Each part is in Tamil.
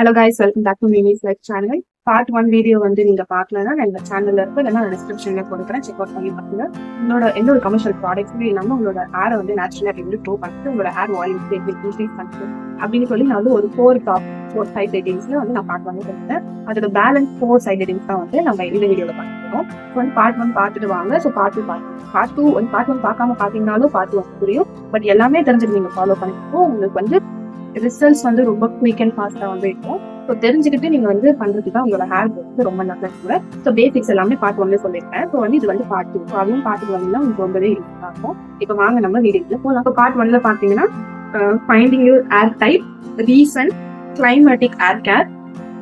Hello guys, welcome back to Mimi's Life channel. Part 1 video வந்து நீங்க பார்க்கலன்னா நம்ம சேனல்ல இருக்கு, இல்லைன்னா டிஸ்கிரிப்ஷன்ல கொடுக்குறேன், செக் அவுட் பண்ணி பாருங்க. எந்த ஒரு கமர்ஷியல் ப்ராடக்ட்ஸுமே இல்லாம உங்களோட ஹேரை வந்து நேச்சுரலா எப்படி க்ரோ பண்ணிட்டு உங்களோட ஹேர் வால்யூம் இன்க்ரீஸ் பண்ணிட்டு அப்படின்னு சொல்லி நான் வந்து ஒரு 4 சைட் ரேட்டிங்ஸ்ல வந்து நான் பார்ட் 1 கொடுத்தேன். அதோட பேலன்ஸ் 4 சைட் ரேட்டிங்ஸ் தான் வந்து நம்ம இந்த வீடியோல பார்த்துருக்கோம். ஸோ வந்து பார்ட் 1 பார்த்துட்டு வாங்க. ஸோ பார்ட் 2 வந்து பார்ட் 1 பார்க்காம பார்த்தீங்கன்னாலும் பார்ட் 1 புரியும். பட் எல்லாமே தெரிஞ்சுட்டு நீங்க ஃபாலோ பண்ணிட்டு உங்களுக்கு வந்து ரிசல்ட்ஸ் வந்து ரொம்ப குயிக் அண்ட் ஃபாஸ்டா வந்து இருக்கும். ஸோ தெரிஞ்சுக்கிட்டு நீங்க வந்து பண்றதுக்கு தான் உங்களோட ஹேர் வந்து ரொம்ப நல்லது கூட. ஸோ பேசிக்ஸ் எல்லாமே பார்ட் 1 சொல்லியிருக்கேன். ஸோ வந்து இது வந்து பார்ட் 2. அதுவும் பார்ட் 2 உங்களுக்கு ரொம்பவே யூஸ்ஃபுல்லா இருக்கும். இப்போ வாங்க நம்ம வீடியோக்குள்ள போகலாம். இப்போ பார்ட் 1 பாத்தீங்கன்னா finding your hair type, reason, climatic hair care,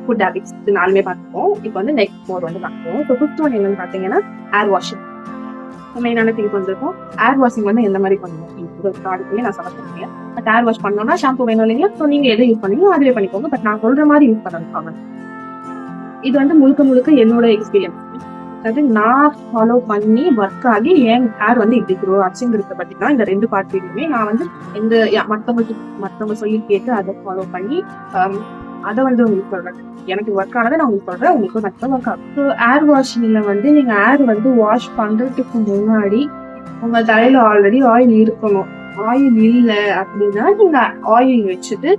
food habits இது 4மே பார்த்துப்போம். இப்போ வந்து நெக்ஸ்ட் 4 வந்து பார்ப்போம். ஸோ 5th ஒன் என்னன்னு பாத்தீங்கன்னா ஹேர் வாஷிங். மெயினான திங்க் வந்துருக்கும். ஹேர் வாஷிங் வந்து எந்த மாதிரி பண்ணுவோம் ப்ராடக்ட்லயே நான் சொல்ல போறேன். பட் ஹேர் வாஷ் பண்ணோம்னா ஷாம்பு வேணும் இல்லைங்களா? ஸோ நீங்க எதை யூஸ் பண்ணீங்களோ அதுவே பண்ணிக்கோங்க. பட் நான் சொல்ற மாதிரி யூஸ் பண்ணணும். இது வந்து முழுக்க என்னோட எக்ஸ்பீரியன்ஸ். அதாவது நான் ஃபாலோ பண்ணி ஒர்க் ஆகி என் ஹேர் வந்து இப்படி க்ரோ ஆச்சுங்கிறத பத்தினா இந்த 2 பார்ட்லயுமே நான் வந்து இந்த மற்றவங்க சொல்லி கேட்டு அதை ஃபாலோ பண்ணி அதை வந்து உங்களுக்கு சொல்றேன். எனக்கு ஒர்க் ஆனதை நான் உங்களுக்கு சொல்றேன், உங்களுக்கு மட்டும் ஒர்க் ஆகும். ஸோ ஹேர் வாஷிங்ல வந்து நீங்க ஹேர் வந்து வாஷ் பண்றதுக்கு முன்னாடி உங்க தலையில ஆல்ரெடி ஆயில் இருக்கணும். ஆயில் இல்லை அப்படின்னா நீங்க ஆயில் வச்சுட்டு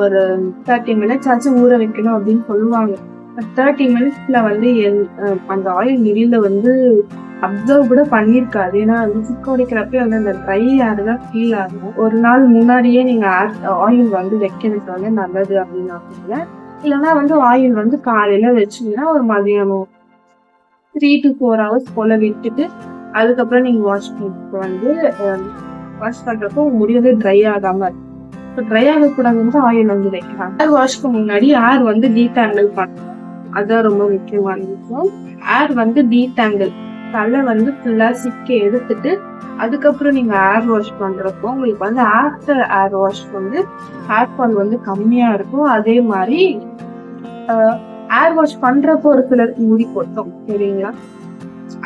ஒரு 30 மினிட்ஸ் ஆச்சு ஊற வைக்கணும் அப்படின்னு சொல்லுவாங்க. 30 மினிட்ஸ்ல வந்து அந்த ஆயில் நெடியில வந்து அப்சர்வ் கூட பண்ணிருக்காது. ஏன்னா சிக்க உடைக்கிறப்ப வந்து அந்த ட்ரை ஹேர் தான் ஃபீல் ஆகும். ஒரு நாள் முன்னாடியே நீங்க ஆயில் வந்து வைக்கிறது வந்து நல்லது அப்படின்னு நான் சொல்லுவேன். இல்லைன்னா வந்து ஆயில் வந்து காலையில வச்சீங்கன்னா ஒரு மதியம் 3 to 4 hours போல விட்டுட்டு அதுக்கப்புறம் நீங்க வாஷ் பண்றப்போ முடி வந்து ட்ரை ஆகாம இருக்கும். ட்ரை ஆகக்கூடாதுன்னு ஆயில் வந்து வைக்கலாம். ஹேர் வாஷ்க்கு முன்னாடி ஹேர் வந்து டீடாங்கிள் பண்ணணும். அதுதான் ரொம்ப முக்கியமான விஷயம். ஹேர் வந்து டீடாங்கிள், தலை வந்து ஃபுல்லா சிக்க எடுத்துட்டு அதுக்கப்புறம் நீங்க ஹேர் வாஷ் பண்றப்போ உங்களுக்கு வந்து ஆஃப்டர் ஹேர் வாஷ் வந்து ஹேர் ஃபால் வந்து கம்மியா இருக்கும். அதே மாதிரி ஹேர் வாஷ் பண்றப்போ ஒரு சிலருக்கு முடி கொட்டும், சரிங்களா?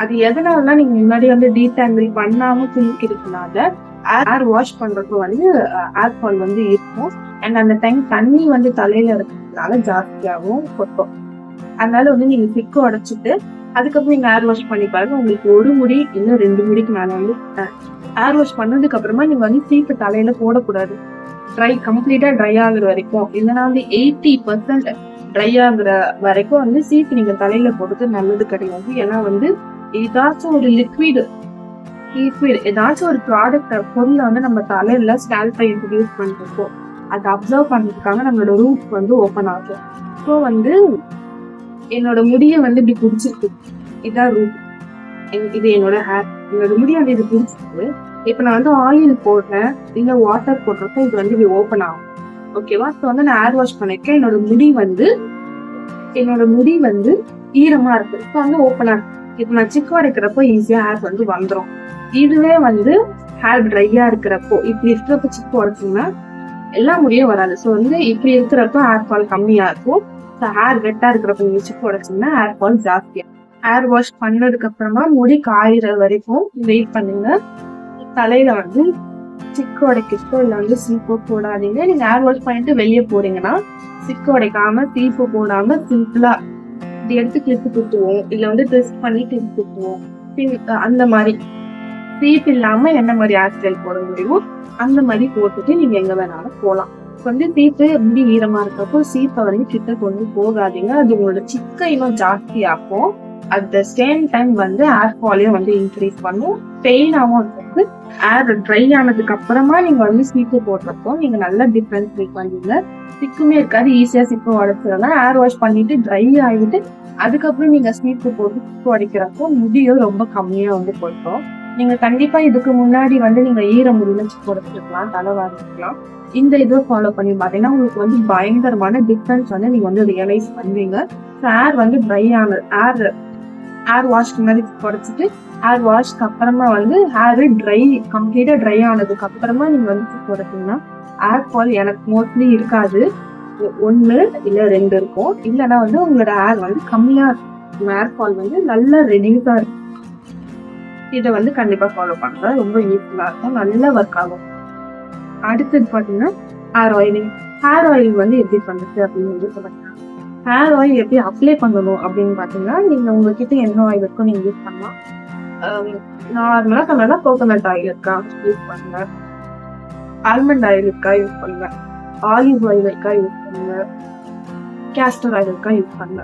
அது எதனாலனா நீங்க முன்னாடி வந்து டீடாங்கிள் பண்ணாம குளிக்கிறதுனால ஹேர் வாஷ் பண்றப்போ வந்து ஹேர் ஃபால் வந்து இருக்கும். அண்ட் அந்த டைம் தண்ணி வந்து தலையில இருக்கிறதுனால ஜாஸ்தியாகவும் கொட்டும். அதனால வந்து நீங்க சிக்க உடைச்சிட்டு அதுக்கப்புறம் நீங்க ஹேர் வாஷ் பண்ணி பாருங்க. உங்களுக்கு ஒரு முடி இன்னும் 2 முடிக்கு மேல வந்து ஹேர் வாஷ் பண்ணதுக்கு அப்புறமா நீங்க வந்து சீப்பு தலையில போடக்கூடாது. கம்ப்ளீட்டா ட்ரை ஆகுற வரைக்கும், இல்லைன்னா வந்து 80% ட்ரை ஆகுற வரைக்கும் வந்து சீப்பு நீங்க தலையில போடுறது நல்லது கிடையாது. ஏன்னா வந்து ஏதாச்சும் ஒரு லிக்விட் ஏதாச்சும் ஒரு ப்ராடக்ட் பொருளை வந்து நம்ம தலையில ஸ்கேல்பை இன்ட்ரடியூஸ் பண்ணிருக்கோம். அதை அப்சர்வ் பண்றதுக்காக நம்மளோட ரூட் வந்து ஓப்பன் ஆகும். ஸோ வந்து என்னோட முடியை வந்து இப்படி பிடிச்சிருக்கு, இதான் ரூட். இது என்னோட ஹேர், என்னோட முடியை வந்து இது பிடிச்சிருக்கு. இப்ப நான் வந்து ஆயில் போடுறேன் இல்ல வாட்டர் போடுறப்ப இது வந்து இப்படி ஓப்பன் ஆகும். ஓகேவா? ஸோ வந்து நான் ஹேர் வாஷ் பண்ணிருக்கேன். என்னோட முடி வந்து ஈரமா இருக்கு. ஸோ வந்து ஓப்பன் ஆகும். இப்ப நான் சிக்க உடைக்கிறப்போ ஈஸியா ஹேர் வந்து வந்துடும். இதுவே வந்து ஹேர் ட்ரையா இருக்கிறப்போ இப்படி இருக்கிறப்ப சிக்க உடைச்சிங்கன்னா எல்லா முடியும் வராது. ஸோ வந்து இப்படி இருக்கிறப்ப ஹேர் ஃபால் கம்மியா இருக்கும். ஸோ ஹேர் வெட்டா இருக்கிறப்ப நீங்க சிக்க உடைச்சிங்கன்னா ஹேர் ஃபால் ஜாஸ்தியா. ஹேர் வாஷ் பண்ணதுக்கு அப்புறமா முடி காயிற வரைக்கும் வெயிட் பண்ணுங்க. தலையில வந்து சிக்க உடைக்கிறப்போ இல்லை வந்து சீப்பு போடாதீங்க. நீங்க ஹேர் வாஷ் பண்ணிட்டு வெளியே போறீங்கன்னா சிக்க உடைக்காம சீப்பு போடாம சிம்பிளா இப்படி எடுத்து கிளிப்பு குத்துவோம், இல்ல வந்து ட்விஸ்ட் பண்ணி கிளிப்பு குத்துவோம். அந்த மாதிரி சீப் இல்லாம என்ன மாதிரி ஹேர் ஸ்டைல் போட முடியுமோ அந்த மாதிரி போட்டுட்டு நீங்க எங்க வேணாலும் போகலாம். வந்து சீப்பு முடி ஈரமா இருக்கிறப்போ சீப்பை வந்து கிட்ட கொண்டு போகாதீங்க. அது உங்களோட சிக்க இன்னும் ஜாஸ்தி ஆகும். அட் த சேம் டைம் வந்து ஹேர் ஃபாலையும் வந்து இன்க்ரீஸ் பண்ணும், பெயினாகவும் இருக்கு. ஹேர் ட்ரை ஆனதுக்கு அப்புறமா நீங்க வந்து சீப்பு போடுறப்போ நீங்க நல்லா டிஃபரன்ஸ் ஃபீல் பண்ணுவீங்க. சிக்குமே இருக்காது, ஈஸியா சிப்பு உடைச்சிருங்க. ஹேர் வாஷ் பண்ணிட்டு ட்ரை ஆகிட்டு அதுக்கப்புறம் நீங்க சீப்பு போட்டு சிப்பு உடைக்கிறப்போ முடியும் ரொம்ப கம்மியா வந்து போட்டோம். நீங்க கண்டிப்பா இதுக்கு முன்னாடி வந்து நீங்க ஈர முடியல சிப்பு உடைச்சிருக்கலாம், தலை வாரிக்கலாம். இந்த இதை ஃபாலோ பண்ணி பாத்தீங்கன்னா உங்களுக்கு வந்து பயங்கரமான டிஃபரன்ஸ் வந்து நீங்க வந்து ரியலைஸ் பண்ணுவீங்க. ஹேர் வந்து ட்ரை ஆன ஹேர் வாஷ்க்கு முன்னாடி குறைச்சிட்டு ஹேர் வாஷ்க்கு அப்புறமா வந்து ஹேர் கம்ப்ளீட்டா ட்ரை ஆனதுக்கு அப்புறமா நீங்க வந்து குறைச்சிங்கன்னா ஹேர் ஃபால் எனக்கு மோஸ்ட்லி இருக்காது. 1 இல்ல 2 இருக்கும். இல்லைன்னா வந்து உங்களோட ஹேர் வந்து கம்மியா இருக்கும். ஹேர் ஃபால் வந்து நல்லா ரெடியூஸா இருக்கும். இதை வந்து கண்டிப்பா ஃபாலோ பண்ணுங்க, ரொம்ப யூஸ்ஃபுல்லா இருக்கும், நல்லா ஒர்க் ஆகும். அடுத்தது பாத்தீங்கன்னா ஹேர் ஆயிலிங். ஹேர் ஆயில் வந்து எப்படி பண்ணுறது அப்படின்னு வந்து சொல்லுங்க. ஹேர் ஆயில் எப்படி அப்ளை பண்ணணும் அப்படின்னு பார்த்தீங்கன்னா, நீங்கள் உங்ககிட்ட என்ன ஆயில் இருக்கோ நீங்கள் யூஸ் பண்ணலாம். நார்மலாக சொன்னா கோகோனட் ஆயில் இருக்கா யூஸ் பண்ணுங்க, ஆல்மண்ட் ஆயில் இருக்கா யூஸ் பண்ணுங்க, ஆலிவ் ஆயில் இருக்கா யூஸ் பண்ணுங்க, கேஸ்டர் ஆயில் இருக்கா யூஸ் பண்ணுங்க.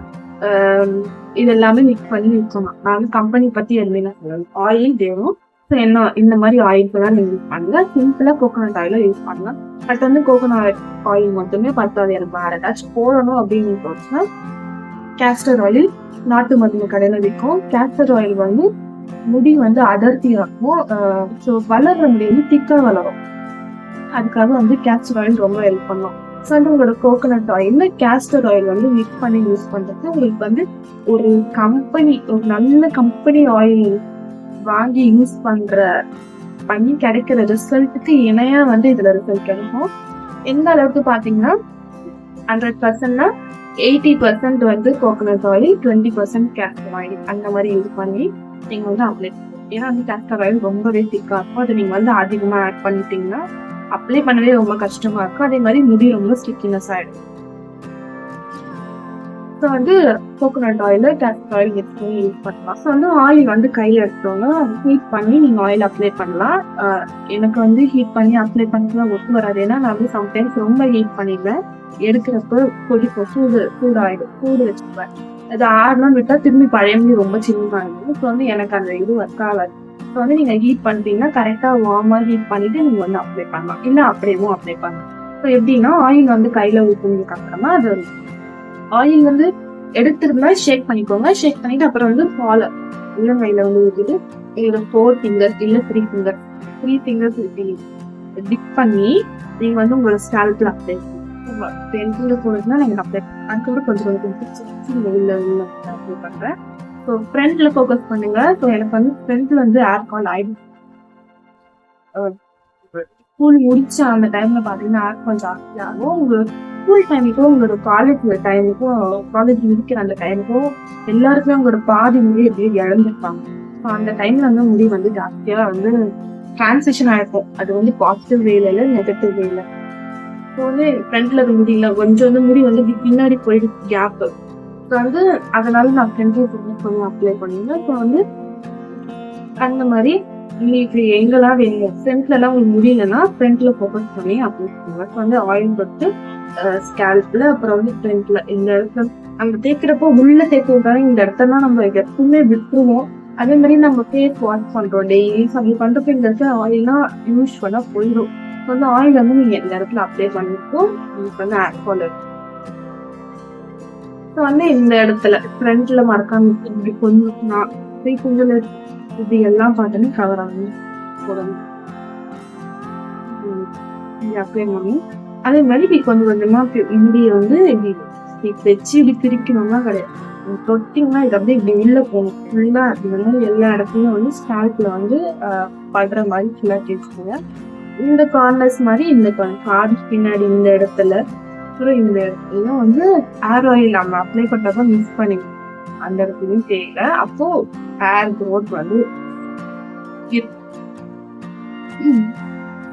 இது எல்லாமே மிக்ஸ் பண்ணி யூஸ் பண்ணலாம். நான் வந்து கம்பெனி பற்றி எதுவுமே சொல்லணும். ஆயில் வேணும். ஸோ என்ன இந்த மாதிரி ஆயில்ஸ்லாம் நீங்கள் யூஸ் பண்ணுங்க. சிம்பிளாக கோகோனட் ஆயிலை யூஸ் பண்ணுங்க. பட் வந்து கோகோனட் ஆயில் மட்டுமே பத்தாது, எனக்கு வேறு ஏதாச்சும் போடணும் அப்படின்னு தோணுச்சுன்னா கேஸ்டர் ஆயில் நாட்டு மருந்து கடையில் விற்கும். கேஸ்டர் ஆயில் வந்து முடி வந்து அடர்த்தியாக இருக்கும். ஸோ வளர்ற முடி வந்து திக்காக வளரும். அதுக்காக வந்து கேஸ்டர் ஆயில் ரொம்ப ஹெல்ப் பண்ணும். ஸோ வந்து உங்களோட கோகோனட் ஆயில் கேஸ்டர் ஆயில் வந்து மிக்ஸ் பண்ணி யூஸ் பண்ணுறது உங்களுக்கு வந்து ஒரு நல்ல கம்பெனி ஆயில் வாங்கி யூஸ் பண்ணி கிடைக்கிற ரிசல்ட்டுக்கு இணையா வந்து இதுல ரிசல்ட் கிடைக்கும். எந்த அளவுக்கு பாத்தீங்கன்னா 100%னா 80% வந்து கோகோனட் ஆயில், 20% கேஸ்டர் ஆயில் அந்த மாதிரி யூஸ் பண்ணி நீங்க வந்து அப்ளை பண்ணுங்க. ஏன்னா வந்து கேஸ்டர் ஆயில் ரொம்பவே திக்கா இருக்கும். அதை நீங்க வந்து அதிகமா ஆட் பண்ணிட்டீங்கன்னா அப்ளை பண்ணவே ரொம்ப கஷ்டமா இருக்கும். அதே மாதிரி முடி ரொம்ப ஸ்டிக்கினஸ் ஆயிடும். ஸோ வந்து coconut oil castor oil mix பண்ணி யூஸ் பண்ணலாம். ஸோ வந்து ஆயில் வந்து கையில் எடுத்தோன்னா ஹீட் பண்ணி நீங்கள் ஆயில் அப்ளை பண்ணலாம். எனக்கு வந்து ஹீட் பண்ணி அப்ளை பண்ணிக்கலாம் ஒத்து வராது. ஏன்னா நான் வந்து சம்டைம்ஸ் ரொம்ப ஹீட் பண்ணிடுவேன். எடுக்கிறப்ப கொதிக்கும், சூடாயிடும், சூடு வச்சுக்குவேன். அது ஆறுலாம் விட்டால் திரும்பி பழைய ரொம்ப சின்னதாகிடும். ஸோ வந்து எனக்கு அந்த இது ஒர்க் ஆகாது. ஸோ வந்து நீங்கள் ஹீட் பண்ணிட்டீங்கன்னா கரெக்டாக வார்மாக ஹீட் பண்ணிவிட்டு நீங்கள் வந்து அப்ளை பண்ணலாம். இல்லை அப்படியேவும் அப்ளை பண்ணலாம். ஸோ எப்படின்னா ஆயில் வந்து கையில் ஊற்றுனதுக்கு அப்புறமா அது ஆயில் வந்து எடுத்துருந்தா ஷேக் பண்ணிக்கோங்க. ஷேக் பண்ணிட்டு அப்புறம் வந்து பால் உள்ளங்கையில வந்து ஊற்றிட்டு இதோட 4 ஃபிங்கர்ஸ் இல்லை 3 ஃபிங்கர்ஸ் டிப் பண்ணி நீங்க வந்து உங்களோட ஸ்கேல்ப்ல அப்ளை பண்ணுங்க. 10 ஃபிங்கர்ஸ் போடுறதுனா நீங்க அப்ளை பண்ணுங்க. அதுக்கப்புறம் கொஞ்சம் உள்ள அப்ளை பண்றேன். ஸோ ஃப்ரண்ட்ல ஃபோக்கஸ் பண்ணுங்க. ஸோ எனக்கு வந்து ஃப்ரண்ட்ல வந்து ஏர் கால் ஆயிடும். ஸ்கூல் முடிச்ச அந்த டைம்ல பாத்தீங்கன்னா ஏர் கால் ஜாஸ்தி ஆகும். உங்களுக்கு ஸ்கூல் டைமுக்கும் உங்களோட காலேஜ் டைமுக்கும் காலேஜ் முடிக்கிற அந்த டைமுக்கும் எல்லாருக்குமே உங்களோட பாதி முடி எப்படியே இழந்துருப்பாங்க. ஸோ அந்த டைம்ல வந்து முடி வந்து ஜாஸ்தியாக வந்து டிரான்சிஷன் ஆயிருக்கும். அது வந்து பாசிட்டிவ் வேல இல்லை, நெகட்டிவ் வேல. ஸோ வந்து ஃப்ரண்ட்ல இருக்க முடியல கொஞ்சம் வந்து முடி வந்து பின்னாடி போயிடுச்சு கேப்பு. ஸோ வந்து அதனால நான் ஃப்ரண்ட்ல கொஞ்சம் அப்ளை பண்ணிருந்தேன். ஸோ வந்து அந்த மாதிரி உங்களுக்கு எங்கெல்லாம் வேணும் ஃப்ரண்ட்ல எல்லாம் உங்களுக்கு முடியலன்னா ஃப்ரண்ட்ல ஃபோக்கஸ் பண்ணி அப்ளை பண்ணுங்க. ஸோ வந்து ஆயில் தொட்டு ஸ்கேல்ப்ல அப்புறம் வந்து ஃப்ரண்ட்ல இந்த இடத்துல நம்ம தேய்க்கிறப்போ உள்ள தேய்க்க விட்டாங்க. இந்த இடத்தெல்லாம் நம்ம எப்பவுமே விட்டுருவோம். அதே மாதிரி நம்ம ஃபேஸ் வாஷ் பண்றோம் டெய்லி. அப்படி பண்றப்ப இந்த இடத்துல ஆயில்லாம் யூஸ் பண்ணா போயிடும். வந்து ஆயில் வந்து நீங்க இந்த இடத்துல அப்ளை பண்ணிருக்கோம். உங்களுக்கு வந்து ஏர் ஃபால் இருக்கும். ஸோ வந்து இந்த இடத்துல ஃப்ரண்ட்ல மறக்காம இப்படி கொஞ்சம் இது எல்லாம் பார்த்தோன்னே கவர் ஆகும் போடணும். அப்ளை பண்ணி அதே மாதிரி இப்படி கொஞ்சம் கொஞ்சமா முடிய வந்து இப்படி வச்சு இப்படி பிரிக்கணும்னா கிடையாது. தொட்டிங்கன்னா இது அப்படியே இப்படி உள்ள போகணும். ஃபுல்லா அப்படி வந்து எல்லா இடத்துலயும் வந்து ஸ்கேல்ப்ல வந்து படுற மாதிரி ஃபுல்லா தேய்ச்சிக்கோங்க. இந்த கார்னர்ஸ் மாதிரி இந்த காது பின்னாடி இந்த இடத்துல அப்புறம் இந்த இடத்துல வந்து ஏர் ஆயில் நம்ம அப்ளை பண்றப்ப மிக்ஸ் பண்ணிக்கணும். அந்த இடத்துலயும் தேயில. அப்போ ஹேர் க்ரோத் வந்து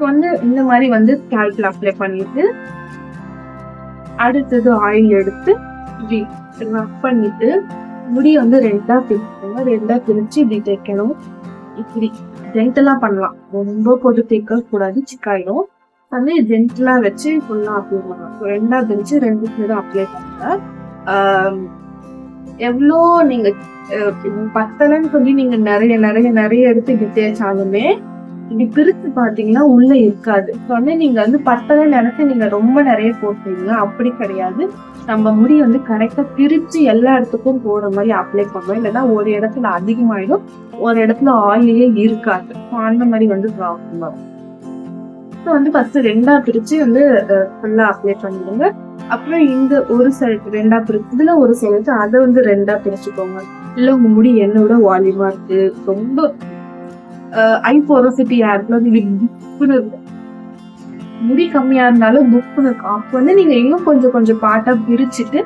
வந்து இந்த மாதிரி வந்து ஸ்கேல்ப்ல அப்ளை பண்ணிட்டு அடுத்தது ஆயில் எடுத்து இப்படி ரப் பண்ணிட்டு முடி வந்து ரெண்டா பிரிச்சு இப்படி தேய்க்கணும். இப்படி ஜென்டலா பண்ணலாம். ரொம்ப போட்டு தேய்க்க கூடாது, சிக்காயிடும். வந்து ஜென்டலா வச்சு ஃபுல்லா அப்ளை பண்ணலாம். ரெண்டா பிரிச்சு 2 சைடும் அப்ளை பண்ணுங்க. எவ்வளோ நீங்க பத்தலன்னு சொல்லி நீங்க நிறைய எடுத்து இப்படி தேய்ச்சாலுமே இப்படி பிரிச்சு பாத்தீங்கன்னா உள்ள இருக்காது. வந்து நீங்க வந்து பத்தலை நினைச்சு நீங்க ரொம்ப நிறைய போட்டீங்க, அப்படி கிடையாது. நம்ம முடி வந்து கரெக்டா பிரிச்சு எல்லா இடத்துக்கும் போற மாதிரி அப்ளை பண்ணுவோம். இல்லைன்னா ஒரு இடத்துல அதிகமாயிடும், ஒரு இடத்துல ஆயிலே இருக்காது. அந்த மாதிரி வந்து ப்ராப்ளம் வரும். ஸோ வந்து ஃபர்ஸ்ட் ரெண்டா பிரிச்சு வந்து ஃபுல்லா அப்ளை பண்ணிடுங்க. அப்புறம் இந்த ஒரு சைடு ரெண்டா பிரிச்சு இதுல ஒரு சைடு அதை வந்து ரெண்டா பிரிச்சுக்கோங்க. இல்ல உங்க முடி என்னோட வால்யூமா இருக்கு, ரொம்ப ஐ போரோசிட்டி புக்குன்னு இருக்கும், முடி கம்மியா இருந்தாலும் புக்குன்னு இருக்கும். அப்போ வந்து நீங்க இன்னும் கொஞ்சம் பார்ட்டா பிரிச்சுட்டு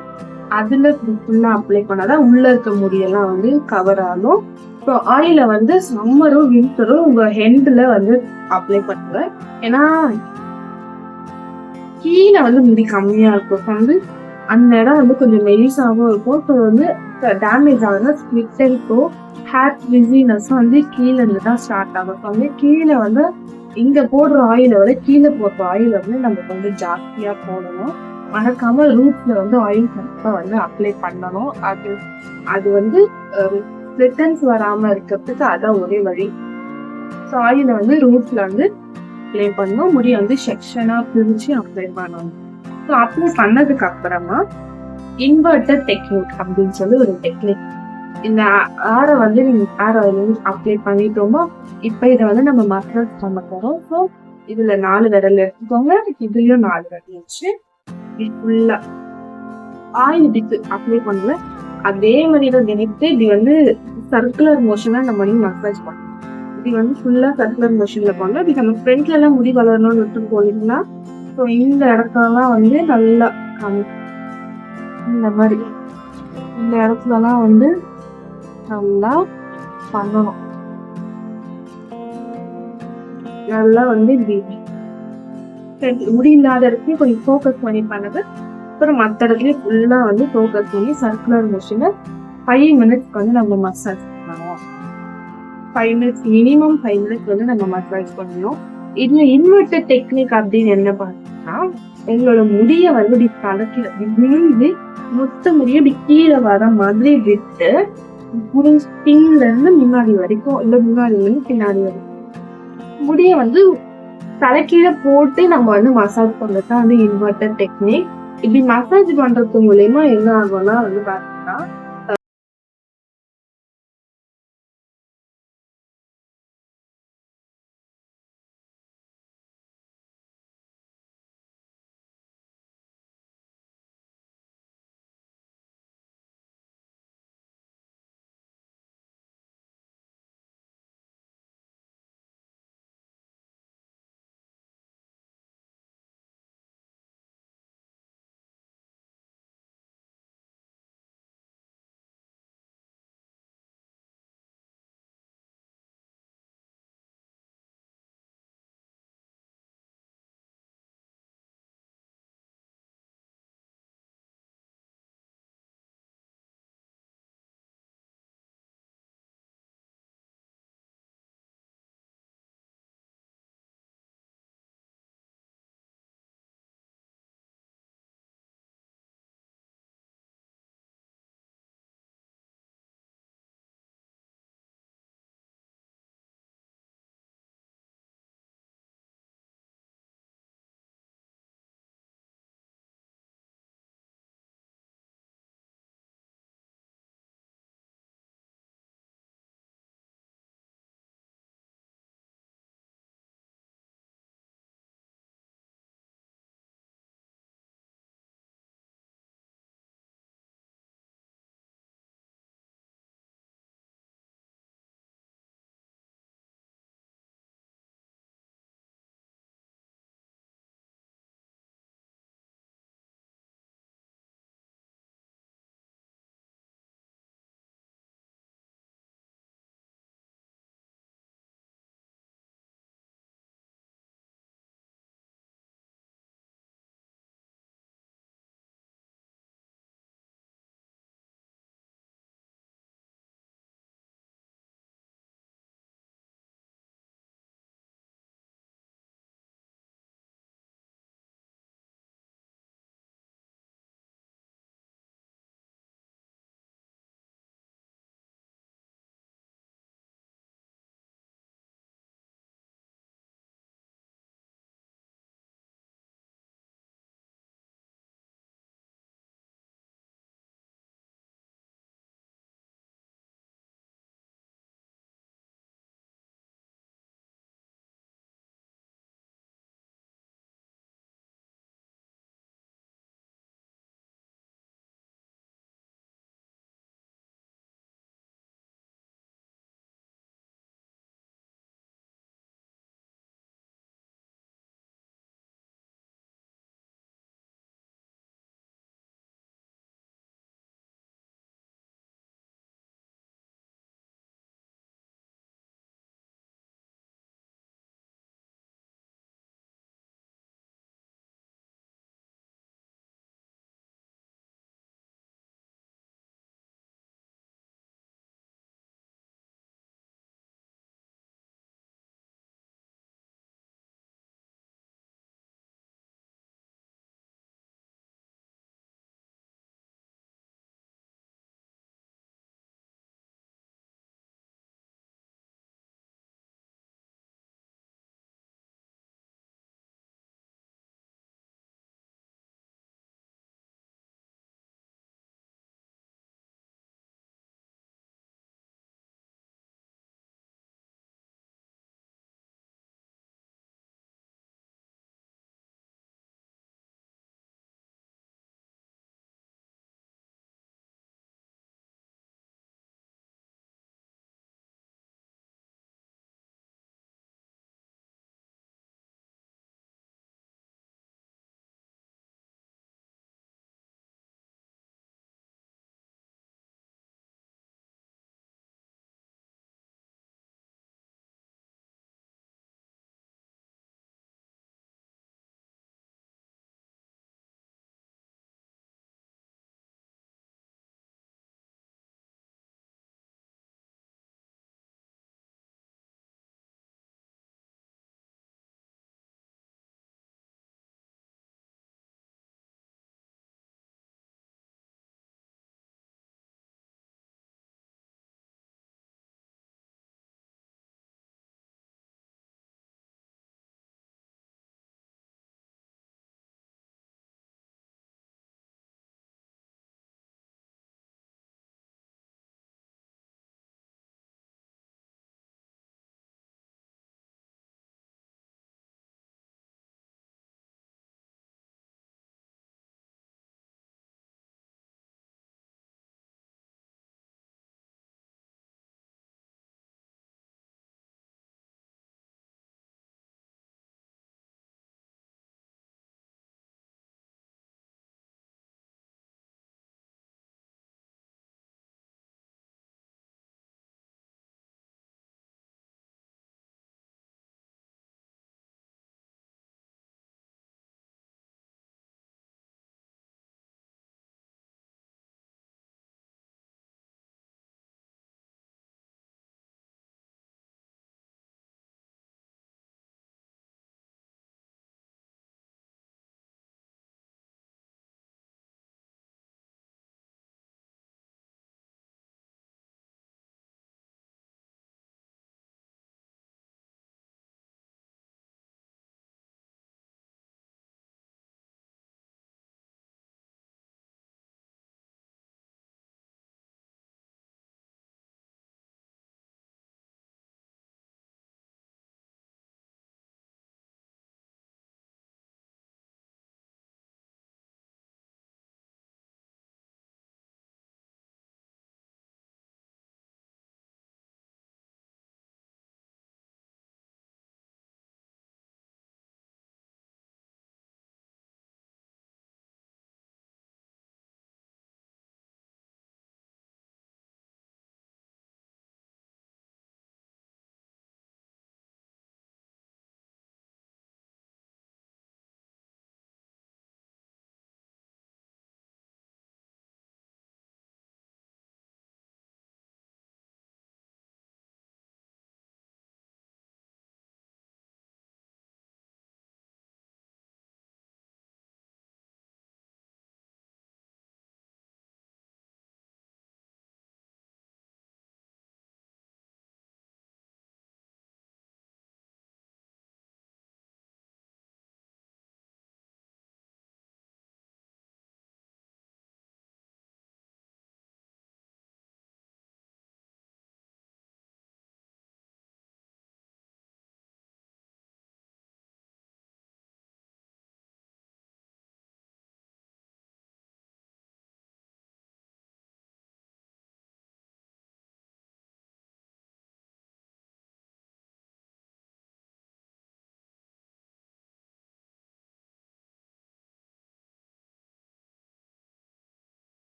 அதுல ஃபுல்லா அப்ளை பண்ணாதான் உள்ள இருக்க முடியெல்லாம் வந்து கவர் ஆகும். ஸோ ஆயில வந்து சம்மரும் விண்டரும் உங்க ஹெண்ட்ல வந்து அப்ளை பண்ணுங்க. ஏன்னா கீழே வந்து முடி கம்மியா இருக்கும். ஸோ வந்து அந்த இடம் வந்து கொஞ்சம் மெலிசாவும் இருக்கும். ஸோ வந்து டேமேஜ் ஆகுதுன்னா ஸ்பிளிட் இருக்கும். ஹேர் ஃப்ரிஸினஸும் வந்து கீழே இருந்து தான் ஸ்டார்ட் ஆகும். ஸோ வந்து கீழே வந்து இங்க போடுற ஆயில விட கீழே போடுற ஆயில் வந்து நமக்கு வந்து ஜாஸ்தியா போடணும். மறக்காம ரூட்ல வந்து ஆயில் கண்டிப்பா வந்து அப்ளை பண்ணணும். அது வந்து ரிட்டர்ன்ஸ் வராம இருக்கிறதுக்கு அதான் ஒரே வழி. ஸோ ஆயில வந்து ரூட்ல வந்து அப்ளை பண்ணணும். முடி வந்து செக்ஷனா பிரிச்சு அப்ளை பண்ணணும். ஸோ அப்ளை பண்ணதுக்கு அப்புறமா இன்வெர்டட் டெக்னிக் அப்படின்னு சொல்லி ஒரு டெக்னிக். இந்த ஆரை வந்து நீங்க ஹேர் ஆயில் அப்ளை பண்ணிட்டோமோ, இப்ப இதை வந்து நம்ம மசாஜ் பண்ண போறோம். ஸோ இதுல 4 விரல் எடுத்துக்கோங்க. இதுலயும் 4 விரல் வச்சு ஃபுல்லா ஆயில் இதுக்கு அப்ளை பண்ணுவேன். அதே மாதிரி தான் நினைத்து இது வந்து சர்க்குலர் மோஷனா நம்ம வந்து மசாஜ் பண்ணணும். இது வந்து ஃபுல்லா சர்க்குலர் மோஷன்ல பண்ணணும். இது நம்ம ஃப்ரண்ட்ல எல்லாம் முடி வளரணும்னு விட்டு போனீங்கன்னா, ஸோ இந்த இடத்துலலாம் வந்து நல்லா இந்த மாதிரி இந்த இடத்துலலாம் வந்து நல்லா பண்ணணும். நல்லா வந்து முடி இல்லாத இடத்துலயும் கொஞ்சம் ஃபோக்கஸ் பண்ணி பண்ணது. அப்புறம் மற்ற இடத்துலயும் ஃபுல்லா வந்து ஃபோக்கஸ் பண்ணி சர்க்குலர் மோஷன்ல 5 மினிட்ஸ்க்கு வந்து நம்ம மசாஜ் பண்ணணும். 5 மினிட்ஸ் மினிமம் 5 மினிட்ஸ் வந்து நம்ம மசாஜ் பண்ணணும். இதுல இன்வெர்டட் டெக்னிக் அப்படின்னு என்ன பார்த்தீங்கன்னா, உங்களோட முடிய வந்து இப்படி கலக்கி மொத்த முடிய இப்படி கீழே வர மாதிரி விட்டு பின்ல இருந்து முன்னாடி வரைக்கும் இல்ல முன்னாடி இருந்து பின்னாடி வரைக்கும் முடிய வந்து தலைக்கீழ போட்டு நம்ம வந்து மசாஜ் பண்றதுதான் வந்து இன்வெர்டட் டெக்னிக். இப்படி மசாஜ் பண்றது மூலயமா என்ன ஆகும்னா வந்து பாத்தீங்கன்னா